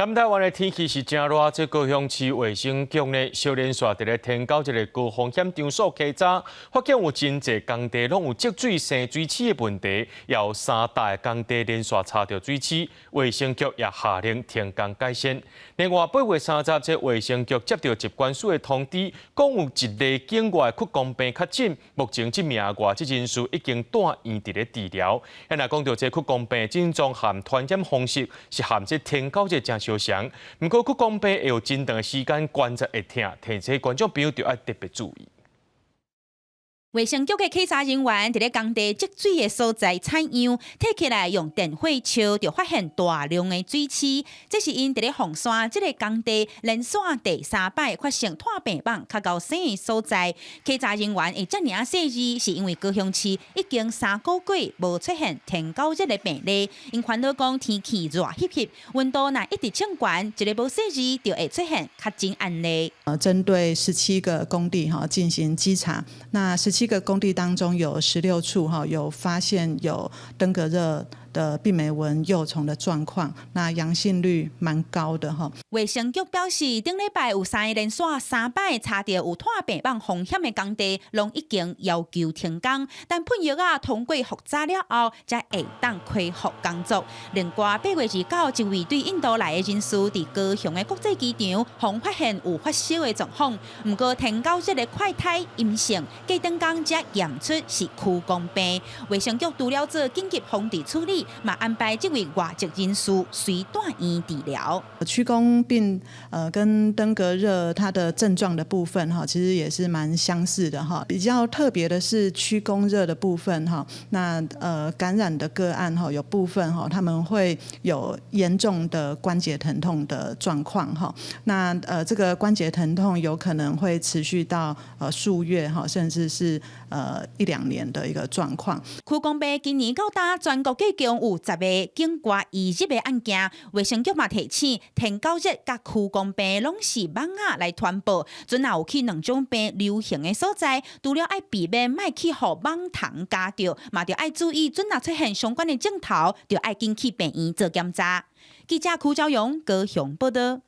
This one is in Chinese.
南台湾的天气是真热，这高雄市卫生局呢，小连续伫咧天高一个高风险场所稽查，发现有真侪工地拢有积水、生水池的问题，也有3大工地连续查到水池，卫生局也下令停工改善。另外，8月30日，这卫生局接到疾管署的通知，讲有一例境外屈公病确诊，目前这名外籍人士已经住院伫咧治疗。也若讲到这屈公病症状含传染方式是含这天高这正相像，不过屈公病会有真长的时间关节会痛，提醒观众朋友就要特别注意。卫生局的稽查人员伫咧工地积水的所在采样，摕起来用电火烧，就发现大量的水池。这是因伫咧凤山这个工地连续第3摆发现炭病网较高生的所在。稽查人员会遮尔细致，是因为高雄市已经3个月无出现天高热的病例。因看到讲天气热翕翕，温度若一直升悬，一个无细致就会出现确诊案例。针对17个工地进行稽查，那17个工地当中有16处有发现有登革热的病媒蚊幼虫的状况，那阳性率蛮高的哈。卫生局表示，顶礼拜有3个连续3摆查到有炭病网风险的工地，拢已经要求停工，但喷药通过复查了后，才会当恢复工作。另外，8月29日，一位对印度来的人士伫高雄的国际机场，方发现有发烧的状况，不过天高热的快筛阴性，过长工才验出是屈公病。卫生局除了做紧急防治处理，嘛安排这位外籍人士随住院治疗。屈公病跟登革热它的症状的部分其实也是蛮相似的哈。比较特别的是屈公热的部分哈，那感染的个案有部分他们会有严重的关节疼痛的状况哈。那这个关节疼痛有可能会持续到数月哈，甚至是1-2年的一个状况。屈公病今年到达全国计共有10个境外移入的案件，卫生局嘛提醒，天高热甲屈公病拢是蚊仔来传播，准若有去2种病流行的所在，除了爱避免莫去互蚊虫咬着，嘛着爱注意，准若出现相关的症头，就爱紧去病院做检查。记者邱昭勇高雄报道。